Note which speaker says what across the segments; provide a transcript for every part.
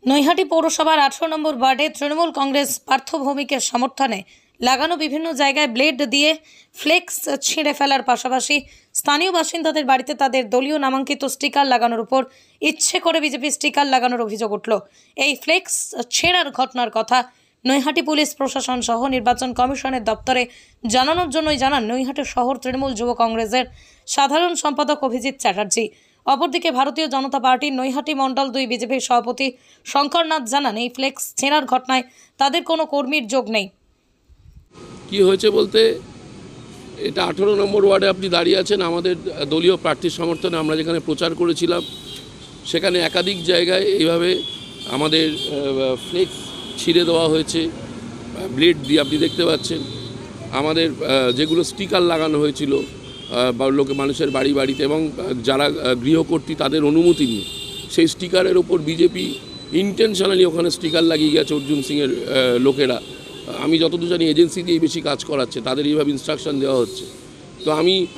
Speaker 1: নৈহাটি পৌরসভার 18 নম্বর ওয়ার্ডে তৃণমূল কংগ্রেস পার্থ ভৌমিকের সমর্থনে লাগানো বিভিন্ন জায়গায় ব্লেড দিয়ে ফ্লেক্স ছিঁড়ে ফেলার পাশাপাশি স্থানীয় বাসিন্দাদের বাড়িতে তাদের দলীয় নামাঙ্কিত স্টিকার লাগানোর উপর ইচ্ছে করে বিজেপি স্টিকার লাগানোর অভিযোগ উঠল। এই ফ্লেক্স ছেঁড়ার ঘটনার কথা নৈহাটি পুলিশ প্রশাসন সহ নির্বাচন কমিশনের দপ্তরে জানানোর জন্যই জানান নৈহাটি শহর তৃণমূল যুব কংগ্রেসের সাধারণ সম্পাদক অভিজিৎ চ্যাটার্জি। অপরদিকে ভারতীয় জনতা পার্টির নৈহাটি মণ্ডল 2 বিজেপির সভাপতি শঙ্করনাথ জানান এই ফ্লেক্স ছেঁড়ার ঘটনায় তাদের কোনো কর্মীর যোগ নেই।
Speaker 2: কি হয়েছে বলতে, এটা 18 নম্বর ওয়ার্ডে আপনি দাঁড়িয়ে আছেন। আমাদের দলীয় প্রার্থীর সমর্থনে আমরা যেখানে প্রচার করেছিলাম সেখানে একাধিক জায়গায় এইভাবে আমাদের ফ্লেক্স ছিঁড়ে দেওয়া হয়েছে ব্লেড দিয়ে, আপনি দেখতে পাচ্ছেন। আমাদের যেগুলো স্টিকার লাগানো হয়েছিল মানুষের বাড়ি বাড়িতে এবং যারা গৃহকর্ত্রী তাদের অনুমতি নিয়ে, সেই স্টিকারের ওপর বিজেপি ইন্টেনশনালি ওখানে স্টিকার লাগিয়ে গেছে অর্জুন সিংয়ের লোকেরা। আমি যতদূর জানি এজেন্সি দিয়েই বেশি কাজ করাচ্ছে, তাদের এইভাবে ইনস্ট্রাকশন দেওয়া হচ্ছে। তো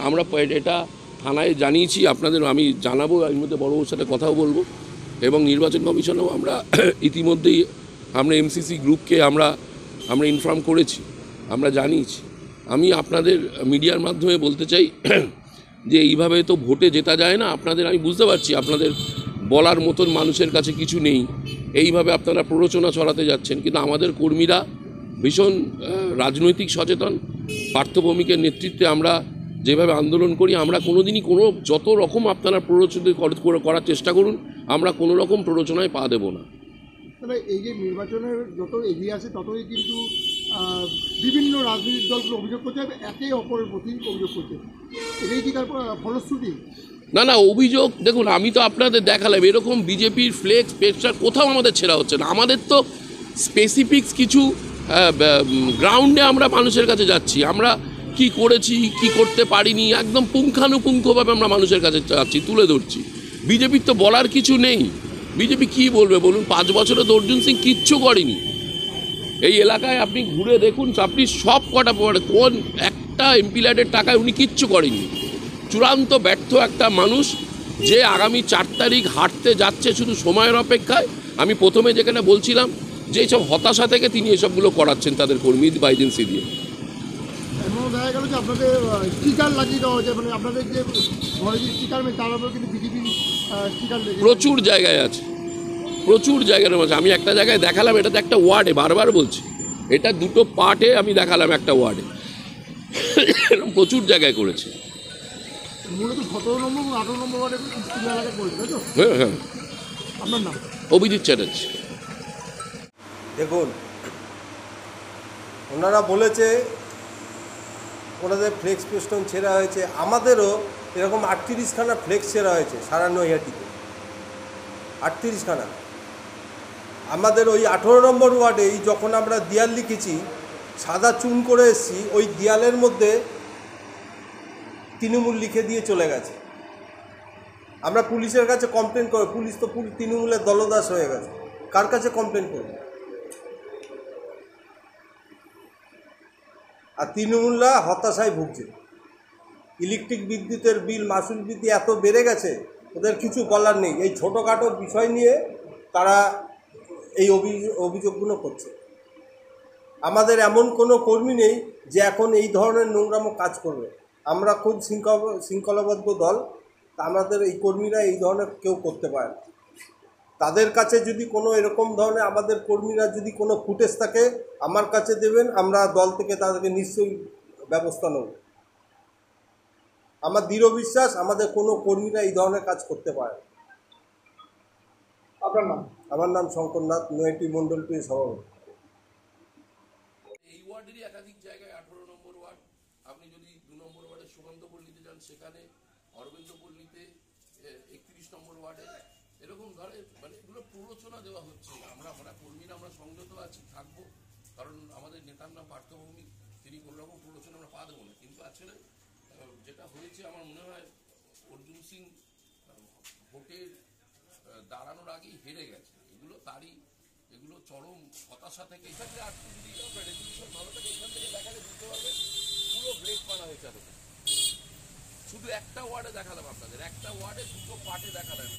Speaker 2: আমরা এটা থানায় জানিয়েছি, আপনাদের আমি জানাবো, এর মধ্যে বড়বাবুর সাথে কথাও বলবো এবং নির্বাচন কমিশনেও আমরা ইতিমধ্যেই আমরা এমসিসি গ্রুপকে আমরা ইনফর্ম করেছি, আমরা জানিয়েছি। আমি আপনাদের মিডিয়ার মাধ্যমে বলতে চাই যে এইভাবে তো ভোটে জেতা যায় না। আমি বুঝতে পারছি আপনাদের বলার মতন মানুষের কাছে কিছু নেই, এইভাবে আপনারা প্ররোচনা ছড়াতে যাচ্ছেন, কিন্তু আমাদের কর্মীরা ভীষণ রাজনৈতিক সচেতন। পার্থ ভৌমিকের নেতৃত্বে আমরা যেভাবে আন্দোলন করি, আমরা কোনোদিনই যত রকম আপনারা প্ররোচিত করার চেষ্টা করুন, আমরা কোনো রকম প্ররোচনায় পা দেব না।
Speaker 3: তবে এই যে নির্বাচনের যত এগিয়ে আসে ততই কিন্তু বিভিন্ন রাজনৈতিক দলগুলো অভিযোগ করতে হবে, একে অপরের প্রতি অভিযোগ করতে, এটাই কি তার ফলশ্রুতি?
Speaker 2: না, অভিযোগ দেখুন, আমি তো আপনাদের দেখালাম এরকম বিজেপির ফ্লেক্স পেস্টার কোথাও আমাদের ছেঁড়া হচ্ছে না। আমাদের তো স্পেসিফিক্স কিছু গ্রাউন্ডে আমরা মানুষের কাছে যাচ্ছি, আমরা কি করেছি কি করতে পারিনি একদম পুঙ্খানুপুঙ্খভাবে আমরা মানুষের কাছে যাচ্ছি, তুলে ধরছি। বিজেপির তো বলার কিছু নেই। বিজেপি কি বলবে বলুন? 5 বছরে তো অর্জুন সিং কিচ্ছু করেনি। এই এলাকায় আপনি ঘুরে দেখুন, আপনি সব কটা কোন একটা এমপি ল্যাডের টাকায় উনি কিচ্ছু করেননি। চূড়ান্ত ব্যর্থ একটা মানুষ, যে আগামী 4 তারিখ হাঁটতে যাচ্ছে শুধু সময়ের অপেক্ষায়। আমি প্রথমে যেখানে বলছিলাম যে এইসব হতাশা থেকে তিনি এসবগুলো করাচ্ছেন তাদের কর্মী বা এজেন্সি দিয়ে।
Speaker 3: দেখা গেল যে আপনাদের স্টিকার লাগিয়ে দেওয়া হয়েছে, মানে আপনাদের যে স্টিকার তার উপর কিন্তু বিজেপি স্টিকার
Speaker 2: প্রচুর জায়গায় আছে, প্রচুর জায়গার মধ্যে। আমি একটা জায়গায় দেখালাম, এটা তো একটা ওয়ার্ডে, বারবার বলছি, এটা 2টো পার্টে আমি দেখালাম একটা ওয়ার্ডে। এরকম প্রচুর জায়গায় করেছে।
Speaker 3: মূলত 17 নম্বর এবং 18 নম্বর ওয়ার্ডে করেছে, তাই তো?
Speaker 2: হ্যাঁ।
Speaker 3: আপনার নাম?
Speaker 2: অভিজিৎ চ্যাটার্জি।
Speaker 4: দেখুন, ওনারা বলেছে ওনাদের ফ্লেক্স পেস্টন ছেঁড়া হয়েছে। আমাদেরও এরকম 38খানা ফ্লেক্স ছেঁড়া হয়েছে সারা নৈহাটিতে, 38খানা। আমাদের ওই 18 নম্বর ওয়ার্ডে যখন আমরা দেয়াল লিখেছি, সাদা চুন করে এসেছি, ওই দেয়ালের মধ্যে তৃণমূল লিখে দিয়ে চলে গেছে। আমরা পুলিশের কাছে কমপ্লেন করি, পুলিশ তো তৃণমূলের দলদাস হয়ে গেছে, কার কাছে কমপ্লেন করব? আর তৃণমূলরা হতাশায় ভুগছে। ইলেকট্রিক বিদ্যুতের বিল, মাসুল বৃদ্ধি এত বেড়ে গেছে, ওদের কিছু বলার নেই। এই ছোটোখাটো বিষয় নিয়ে তারা এই অভিযোগগুলো করছে। আমাদের এমন কোনো কর্মী নেই যে এখন এই ধরনের নোংরামো কাজ করবে। আমরা খুব শৃঙ্খলাবদ্ধ দল, আমাদের এই কর্মীরা এই ধরনের কেউ করতে পারে না। তাদের কাছে যদি কোনো এরকম ধরনের আমাদের কর্মীরা যদি কোনো ফুটেজ থাকে আমার কাছে দেবেন, আমরা দল থেকে তাদেরকে নিশ্চয়ই ব্যবস্থা নেব। আমার দৃঢ় বিশ্বাস আমাদের কোনো কর্মীরা এই ধরনের কাজ করতে পারে।
Speaker 3: আপনার নাম?
Speaker 4: আমার নাম শঙ্করনাথ, নৈহাটি মণ্ডল 2 সভাপতি।
Speaker 2: এই ওয়ার্ডেরই একাধিক জায়গায় 18 নম্বর ওয়ার্ড, আপনি যদি 2 নম্বর ওয়ার্ডে সুকান্ত পল্লীতে যান, সেখানে অরবিন্দ পল্লীতে, 31 নম্বর ওয়ার্ডে, এরকম ধরে মানে এগুলো প্ররোচনা দেওয়া হচ্ছে। আমরা কর্মীরা আমরা সংযত আছি, থাকবো, কারণ আমাদের নেতার নাম পার্থ ভৌমিক, তিনি কোনো রকম প্ররোচনা আমরা পা দেবো না। কিন্তু আসলে যেটা হয়েছে, আমার মনে হয় অর্জুন সিং ভোটের দাঁড়ানোর আগেই হেরে গেছে। এগুলো চরম হতাশা থেকে। এখানে আর যদি আপনার রেজলিউশন ভালো থাকে, এখান থেকে দেখালে বুঝতে পারবে পুরো ব্রেক মারা হয়েছে। শুধু একটা ওয়ার্ডে দেখালাম আপনাদের, একটা ওয়ার্ডে 2টো পার্টে দেখালাম।